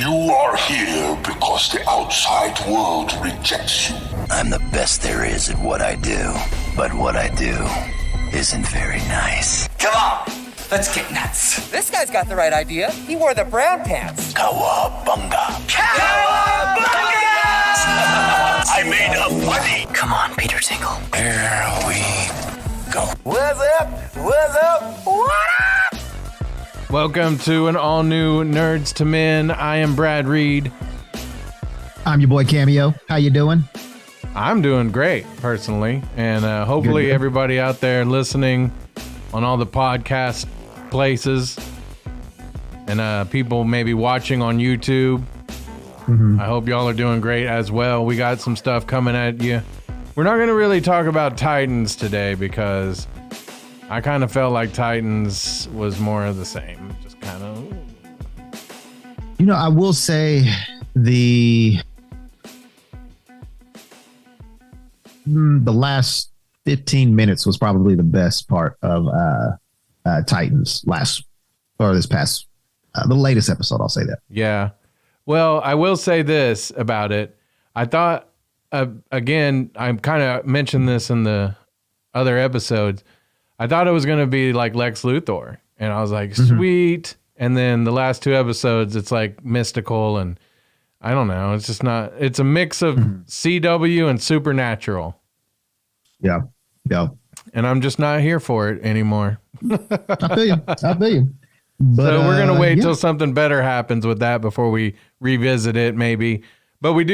You are here because the outside world rejects you. I'm the best there is at what I do, but what I do isn't very nice. Come on, let's get nuts. This guy's got the right idea. He wore the brown pants. Cowabunga. Cowabunga! I made a buddy. Come on, Peter Tingle. Here we go. What's up? What's up? What up? Welcome to an all-new Nerds to Men. I am Brad Reed. I'm your boy Cameo. How you doing? I'm doing great, personally, and hopefully Good. everybody out there listening on all the podcast places and people maybe watching on YouTube. I hope y'all are doing great as well. We got some stuff coming at you. We're not going to really talk about Titans today because I kind of felt like Titans was more of the same. Just kind of... You know, I will say the last 15 minutes was probably the best part of Titans the latest episode. I'll say that. Yeah. Well, I will say this about it. I thought, again, I kind of mentioned this in the other episodes. I thought it was going to be like Lex Luthor. And I was like, sweet. And then the last two episodes, it's like mystical. And I don't know. It's just not. It's a mix of CW and Supernatural. Yeah. Yeah. And I'm just not here for it anymore. I feel you. But, so we're going to wait till something better happens with that before we revisit it, maybe. But we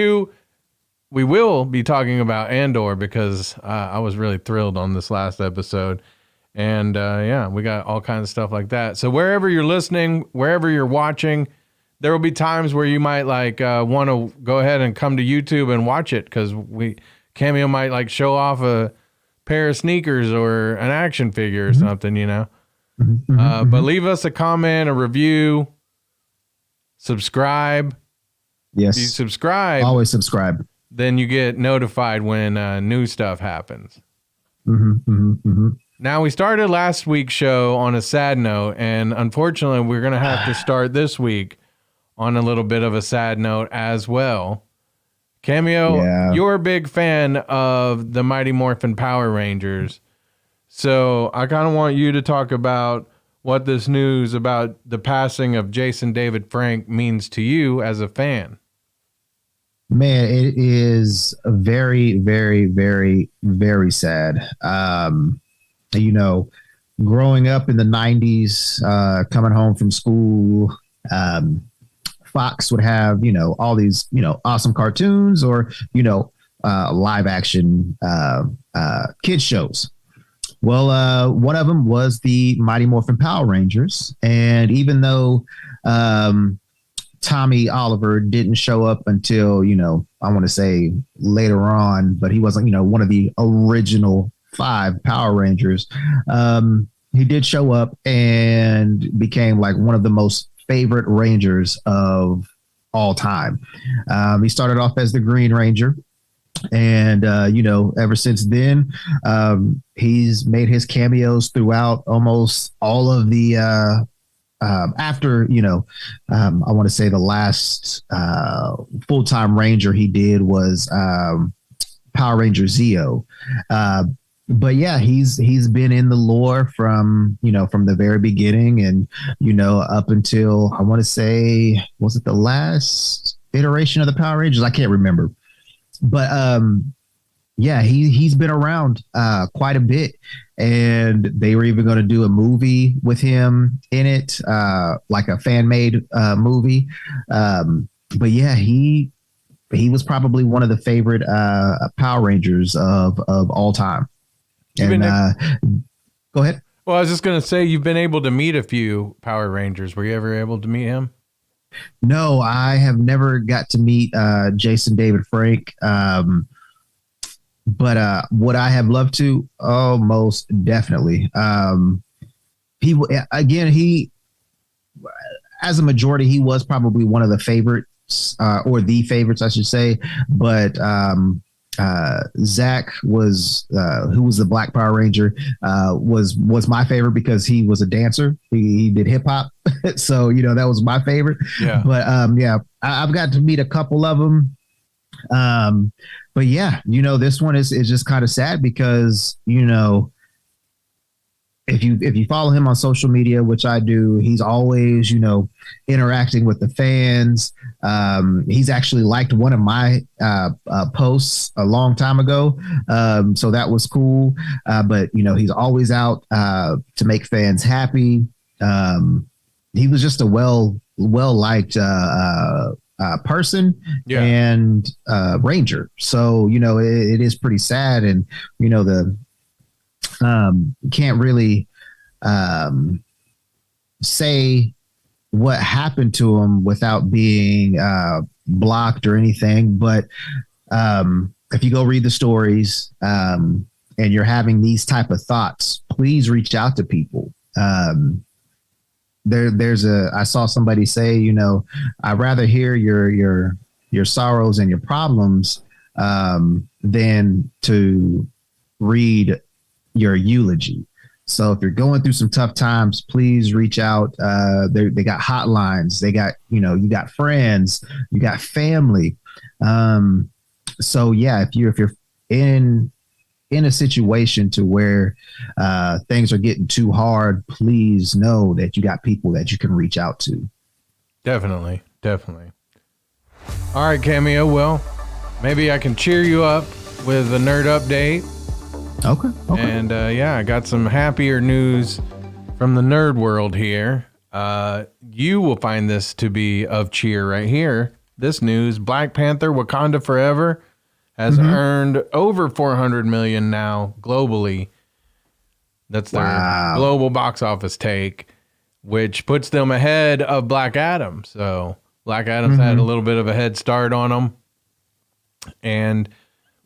will be talking about Andor because I was really thrilled on this last episode. And yeah, we got all kinds of stuff like that. So wherever you're listening, wherever you're watching, there will be times where you might like want to go ahead and come to YouTube and watch it because Cameo might like show off a pair of sneakers or an action figure or something, you know. But leave us a comment, a review, subscribe. Yes. If you subscribe, always subscribe. Then you get notified when new stuff happens. Now, we started last week's show on a sad note, and unfortunately, we're going to have to start this week on a little bit of a sad note as well. Cameo, you're a big fan of the Mighty Morphin Power Rangers. So I kind of want you to talk about what this news about the passing of Jason David Frank means to you as a fan. Man, it is very, very, very, very sad. You know, growing up in the 90s, coming home from school, Fox would have, you know, all these, you know, awesome cartoons or, you know, live action kids shows. Well, one of them was the Mighty Morphin Power Rangers. And even though Tommy Oliver didn't show up until, you know, I want to say later on, but he wasn't, you know, one of the original 5 Power Rangers. He did show up and became like one of the most favorite Rangers of all time. He started off as the Green Ranger. And, you know, ever since then, he's made his cameos throughout almost all of the after, you know, I want to say the last full-time Ranger he did was Power Ranger Zeo. But yeah, he's been in the lore from, you know, from the very beginning and, you know, up until I want to say, was it the last iteration of the Power Rangers? I can't remember. But yeah, he's been around quite a bit, and they were even going to do a movie with him in it, like a fan-made movie. But yeah, he was probably one of the favorite Power Rangers of all time. And go ahead. Well, I was just going to say, you've been able to meet a few Power Rangers. Were you ever able to meet him? No, I have never got to meet Jason David Frank. But would I have loved to? Oh, most definitely. He as a majority, he was probably one of the favorites or the favorites, I should say. But Zach was who was the Black Power Ranger was my favorite because he was a dancer. He did hip hop, so that was my favorite. Yeah. But I've got to meet a couple of them. But yeah, this one is just kind of sad because if you follow him on social media, which I do, he's always interacting with the fans. He's actually liked one of my posts a long time ago, so that was cool. But he's always out to make fans happy. He was just a well liked person and Ranger. So it is pretty sad, and can't really say what happened to him without being blocked or anything. But if you go read the stories and you're having these type of thoughts, please reach out to people. I saw somebody say, I'd rather hear your sorrows and your problems than to read your eulogy. So if you're going through some tough times, please reach out. They got hotlines. They got, you got friends, you got family. So yeah, if you're in a situation to where things are getting too hard, please know that you got people that you can reach out to. Definitely. All right, Cameo. Well, maybe I can cheer you up with a nerd update. Okay. And I got some happier news from the nerd world here. You will find this to be of cheer right here. This news: Black Panther: Wakanda Forever has earned over 400 million now globally. That's their global box office take, which puts them ahead of Black Adam. So Black Adam's had a little bit of a head start on them, and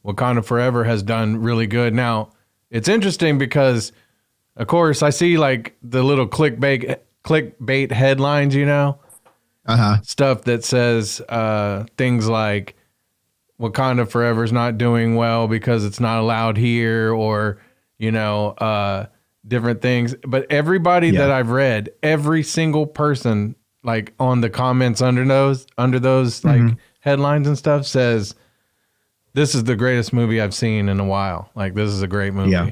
Wakanda Forever has done really good. Now, it's interesting because, of course, I see like the little clickbait headlines, stuff that says things like Wakanda Forever is not doing well because it's not allowed here, or, different things. But everybody that I've read, every single person, like on the comments under those like headlines and stuff, says, this is the greatest movie I've seen in a while. Like, this is a great movie. Yeah.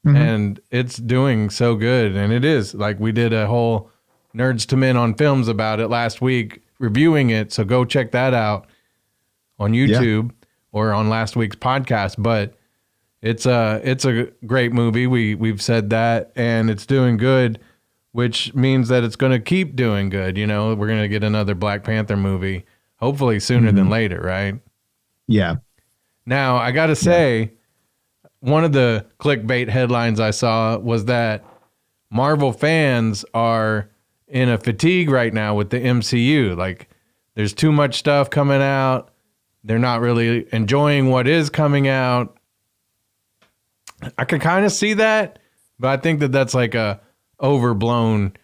And it's doing so good. And it is. Like, we did a whole Nerdz to Men on Films about it last week, reviewing it. So go check that out on YouTube or on last week's podcast. But it's a great movie. We've said that, and it's doing good, which means that it's going to keep doing good. We're going to get another Black Panther movie, hopefully sooner than later, right? Yeah. Now, I got to say, one of the clickbait headlines I saw was that Marvel fans are in a fatigue right now with the MCU. Like, there's too much stuff coming out. They're not really enjoying what is coming out. I can kind of see that, but I think that that's like a overblown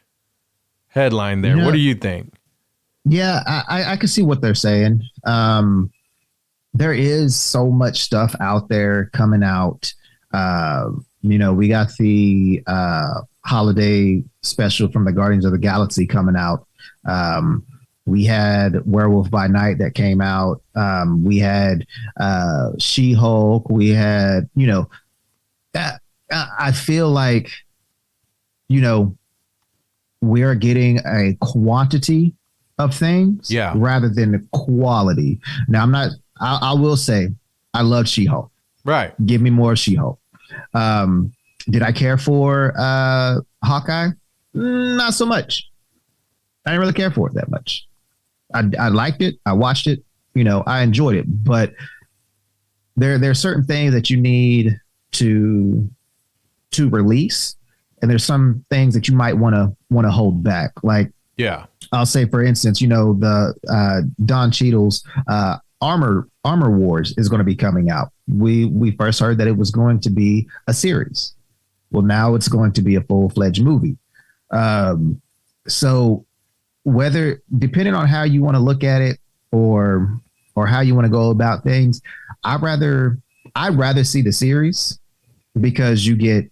headline there. What do you think? Yeah, I can see what they're saying. There is so much stuff out there coming out. We got the holiday special from the Guardians of the Galaxy coming out. We had Werewolf by Night that came out. We had She-Hulk. We had, I feel like, we're getting a quantity of things rather than the quality. Now, I will say I love She-Hulk. Right. Give me more She-Hulk. Did I care for Hawkeye? Not so much. I didn't really care for it that much. I liked it. I watched it. I enjoyed it. But there are certain things that you need to release, and there's some things that you might want to hold back. Like, I'll say, for instance, the Don Cheadle's Armor Wars is going to be coming out. We first heard that it was going to be a series. Well, now it's going to be a full-fledged movie. So depending on how you want to look at it, or or how you want to go about things, I'd rather see the series because you get,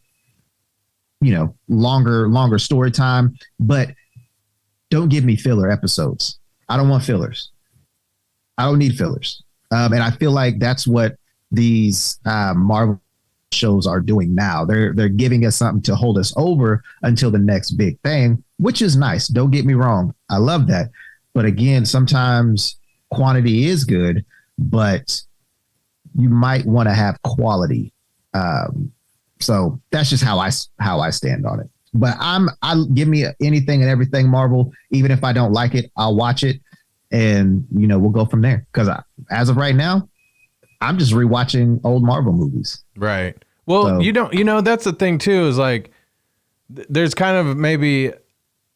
longer story time, but don't give me filler episodes. I don't want fillers. I don't need fillers. And I feel like that's what these Marvel shows are doing now. They're giving us something to hold us over until the next big thing, which is nice. Don't get me wrong. I love that. But again, sometimes quantity is good, but you might want to have quality. So that's just how I stand on it. But I give me anything and everything Marvel, even if I don't like it, I'll watch it, and we'll go from there. Because as of right now, I'm just rewatching old Marvel movies. Right. Well, so, that's the thing too, is like, there's kind of maybe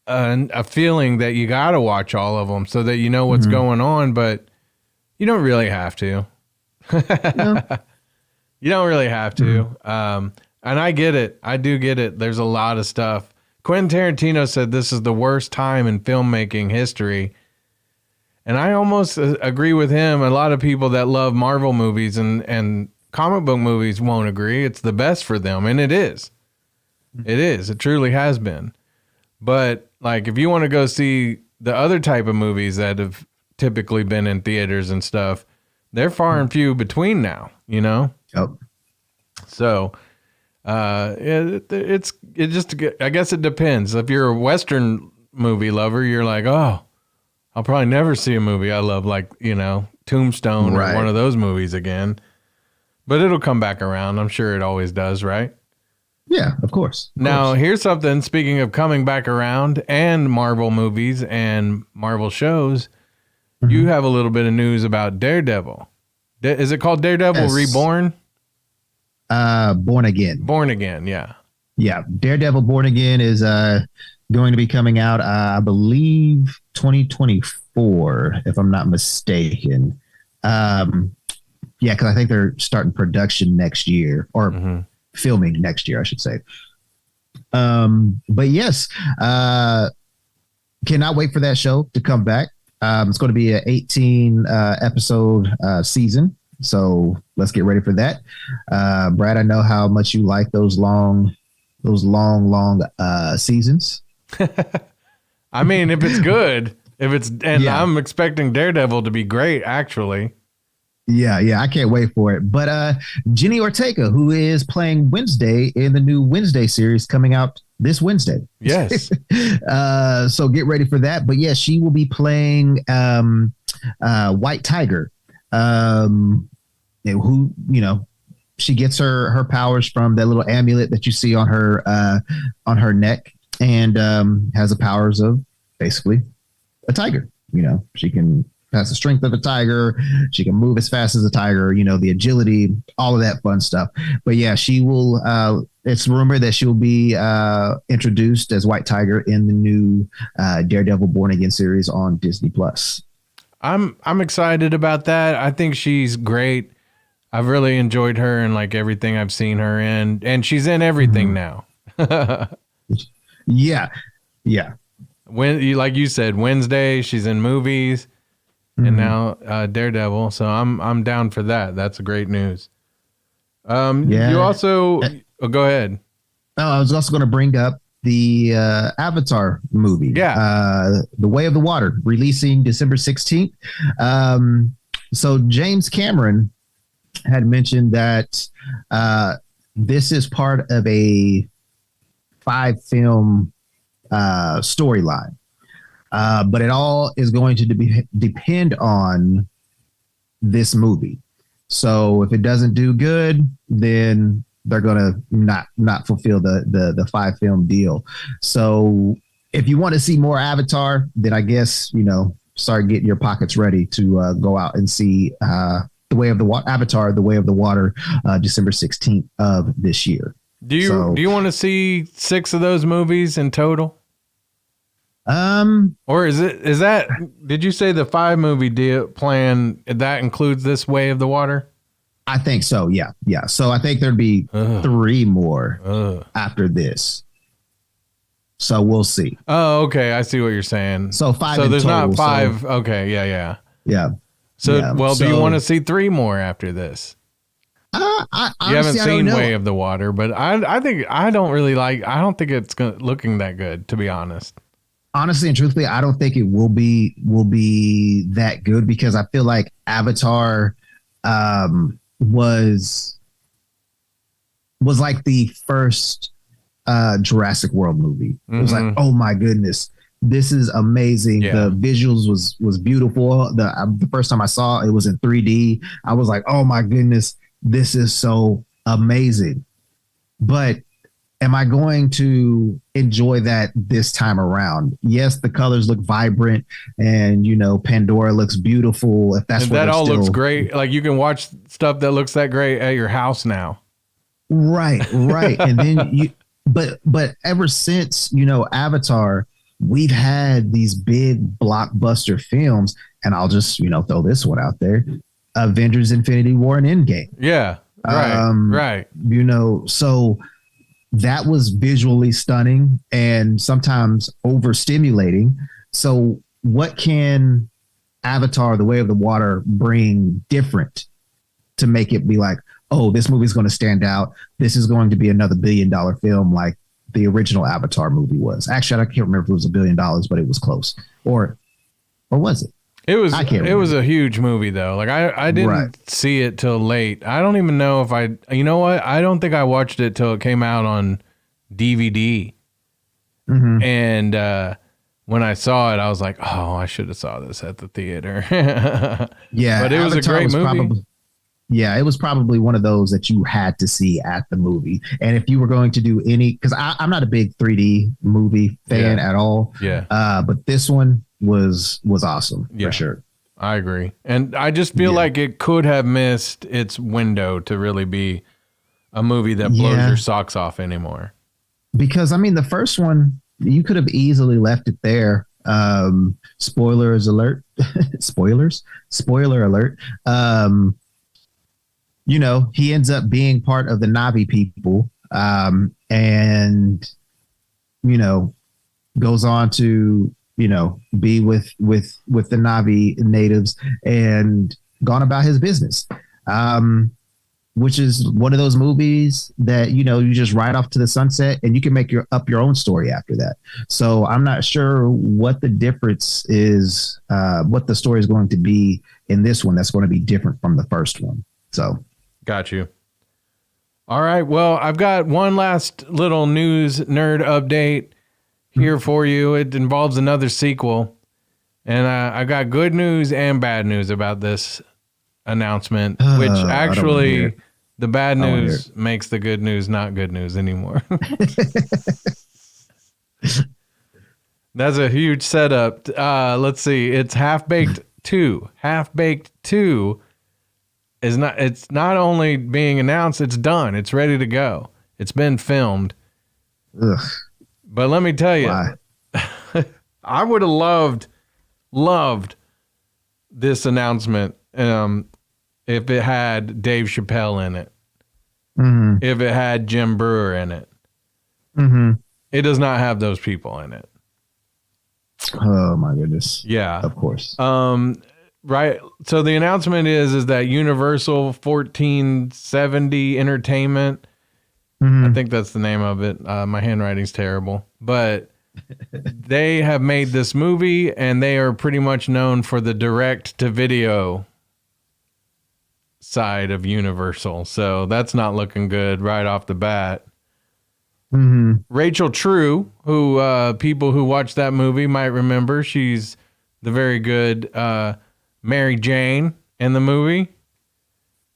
a feeling that you got to watch all of them so that you know what's going on, but you don't really have to. No. You don't really have to. And I get it. I do get it. There's a lot of stuff. Quentin Tarantino said this is the worst time in filmmaking history. And I almost agree with him. A lot of people that love Marvel movies and comic book movies won't agree. It's the best for them. And it is. It is. It truly has been. But like, if you want to go see the other type of movies that have typically been in theaters and stuff, they're far and few between now, Yep. So, it just, I guess it depends. If you're a Western movie lover, you're like, oh, I'll probably never see a movie I love, like, Tombstone or one of those movies again. But it'll come back around. I'm sure it always does, right? Yeah, of course. Now, here's something, speaking of coming back around and Marvel movies and Marvel shows, you have a little bit of news about Daredevil. Is it called Daredevil Reborn? Born Again. Born Again, yeah. Yeah, Daredevil Born Again is going to be coming out, I believe, 2024, if I'm not mistaken. Because I think they're starting production next year, or filming next year, I should say. But yes, cannot wait for that show to come back. It's going to be an 18 episode season. So let's get ready for that. Brad, I know how much you like those long seasons. I mean, if it's good, I'm expecting Daredevil to be great, actually. Yeah, I can't wait for it. But Jenny Ortega, who is playing Wednesday in the new Wednesday series coming out this Wednesday. Yes. So get ready for that. But yeah, she will be playing White Tiger, who, she gets her powers from that little amulet that you see on her neck, and has the powers of basically a tiger. She has the strength of a tiger. She can move as fast as a tiger, the agility, all of that fun stuff. But yeah, she will, it's rumored that she'll be introduced as White Tiger in the new Daredevil Born Again series on Disney Plus. I'm excited about that. I think she's great. I've really enjoyed her and like everything I've seen her in, and she's in everything now. Yeah. Like you said, Wednesday, she's in movies. And now Daredevil, so I'm down for that. That's great news. You also go ahead. Oh, I was also going to bring up the Avatar movie. Yeah, The Way of the Water, releasing December 16th. So James Cameron had mentioned that this is part of a 5-film storyline. But it all is going to depend on this movie. So if it doesn't do good, then they're going to not fulfill the 5-film deal. So if you want to see more Avatar, then I guess, start getting your pockets ready to go out and see The Way of the Avatar, The Way of the Water, December 16th of this year. Do you want to see 6 of those movies in total? Or is that did you say the 5-movie deal plan that includes this Way of the Water? I think so. Yeah. So I think there'd be 3 more after this. So we'll see. Oh, okay. I see what you're saying. So 5. So there's total, not 5. So, okay. Yeah. Yeah. So, Yeah, do you want to see 3 more after this? You haven't seen Way of the Water, but I think I don't think it's looking that good, to be honest. Honestly and truthfully, I don't think it will be that good because I feel like Avatar was like the first Jurassic World movie. It was like, oh my goodness, this is amazing. Yeah. The visuals was beautiful. The first time I saw it was in 3D. I was like, oh my goodness, this is so amazing. But am I going to enjoy that this time around? Yes, the colors look vibrant, and Pandora looks beautiful. If that's and what that all looks great. Like you can watch stuff that looks that great at your house now. Right. And then but ever since Avatar, we've had these big blockbuster films, and I'll just throw this one out there: Avengers: Infinity War and Endgame. Yeah. Right. So that was visually stunning and sometimes overstimulating. So what can Avatar: The Way of the Water bring different to make it be like, oh, this movie's going to stand out. This is going to be another $1 billion film like the original Avatar movie was. Actually, I can't remember if it was $1 billion, but it was close. Or was it? It was. It was a huge movie though. Like I didn't see it till late. I don't even know if I. You know what? I don't think I watched it till it came out on DVD. And when I saw it, I was like, oh, I should have saw this at the theater. Yeah, but it was a great movie. It was probably one of those that you had to see at the movie. And if you were going to do any, because I'm not a big 3D movie fan at all. Yeah. But this one was awesome for sure. I agree. And I just feel like it could have missed its window to really be a movie that blows your socks off anymore. Because I mean, the first one, you could have easily left it there. Spoilers alert. Spoiler alert. He ends up being part of the Na'vi people, and goes on to be with the Na'vi natives and gone about his business, which is one of those movies that you just ride off to the sunset and you can make your own story after that. So I'm not sure what the difference is, what the story is going to be in this one that's going to be different from the first one. So. Got you. All right. Well, I've got one last little news nerd update here for you. It involves another sequel. And I got good news and bad news about this announcement, which actually the bad news makes the good news not good news anymore. That's a huge setup. Let's see. It's Half-Baked 2. Half-Baked 2 it's not only being announced, it's done. It's ready to go. It's been filmed. Ugh. But let me tell you, I would have loved this announcement if it had Dave Chappelle in it. Mm-hmm. If it had Jim Brewer in it. Mm-hmm. It does not have those people in it. Oh my goodness. Yeah. Of course. Right. So the announcement is that Universal 1470 Entertainment, I think that's the name of it. My handwriting's terrible, but they have made this movie and they are pretty much known for the direct to video side of Universal. So that's not looking good right off the bat. Mm-hmm. Rachel True, who people who watch that movie might remember, she's the very good Mary Jane in the movie,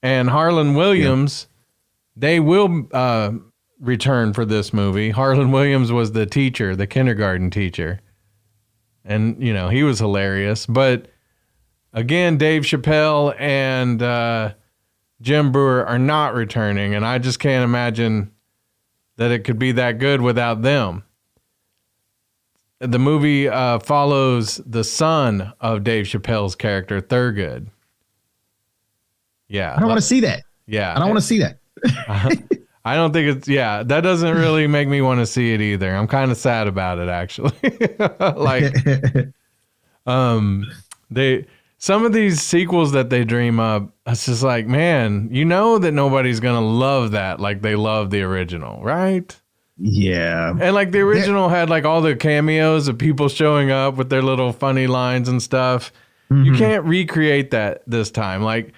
and Harlan Williams, they will return for this movie. Harlan Williams was the teacher, the kindergarten teacher, and he was hilarious. But again, Dave Chappelle and Jim Brewer are not returning, and I just can't imagine that it could be that good without them. The movie follows the son of Dave Chappelle's character, Thurgood. Yeah. I don't want to see that. Yeah. I don't want to see that. I don't think it's, that doesn't really make me want to see it either. I'm kind of sad about it, actually. some of these sequels that they dream up, it's just like, man, you know that nobody's gonna love that like they love the original, right? Yeah. And like the original had like all the cameos of people showing up with their little funny lines and stuff. You can't recreate that this time. Like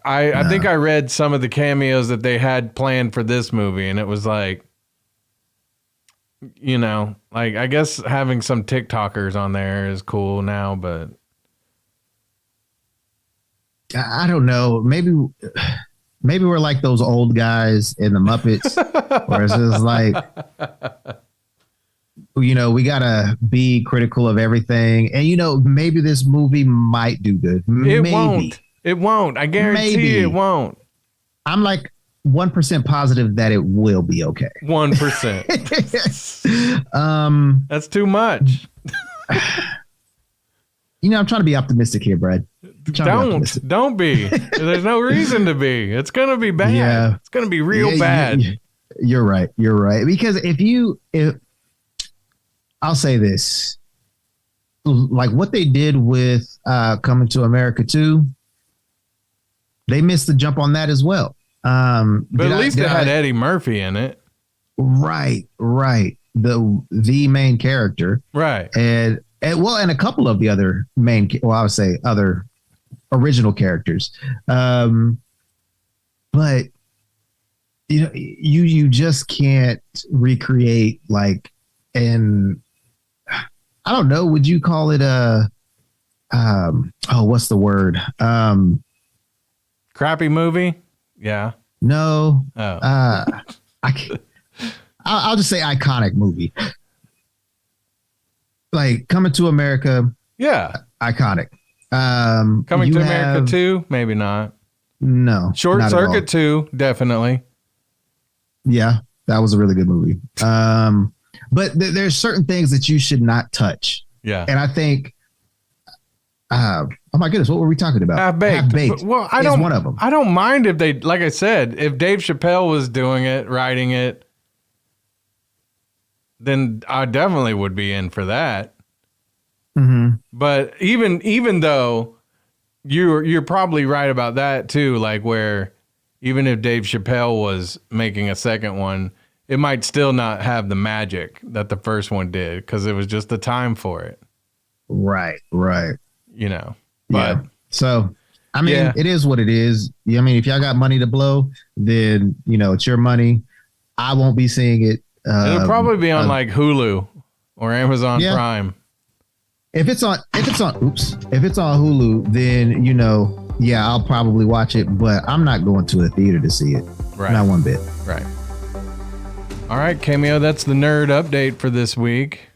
I think I read some of the cameos that they had planned for this movie, and it was like, you know, like I guess having some TikTokers on there is cool now, but I don't know. Maybe we're like those old guys in the Muppets, where it's just like, you know, we gotta be critical of everything, and you know, maybe this movie might do good. It won't. I guarantee it won't. I'm like 1% positive that it will be okay. 1%. That's too much. You know, I'm trying to be optimistic here, Brad. Don't be. There's no reason to be. It's gonna be bad. Yeah. It's gonna be real bad. You're right. Because if I'll say this, like what they did with Coming to America 2, they missed the jump on that as well. But at least it had Eddie Murphy in it. Right. The main character. Right. And a couple of the other I would say other original characters. But you know, you just can't recreate like, and I don't know, would you call it what's the word? Crappy movie? Yeah. No. Oh. I'll just say iconic movie. Like Coming to America. Yeah. Iconic. Coming to America 2? Maybe not. No. Short Circuit 2, definitely. Yeah, that was a really good movie. But there's certain things that you should not touch. Yeah. And I think, oh my goodness, what were we talking about? Half-Baked. Well, is one of them. I don't mind if they, like I said, if Dave Chappelle was doing it, writing it, then I definitely would be in for that. Mm-hmm. But even though you're probably right about that too, like where even if Dave Chappelle was making a second one, it might still not have the magic that the first one did because it was just the time for it. Right. You know, but yeah. So, I mean, It is what it is. I mean, if y'all got money to blow, then, you know, it's your money. I won't be seeing it. It'll probably be on like Hulu or Amazon Prime. If it's on Hulu, then, you know, yeah, I'll probably watch it, but I'm not going to a theater to see it. Right. Not one bit. Right. All right, Cameo, that's the nerd update for this week.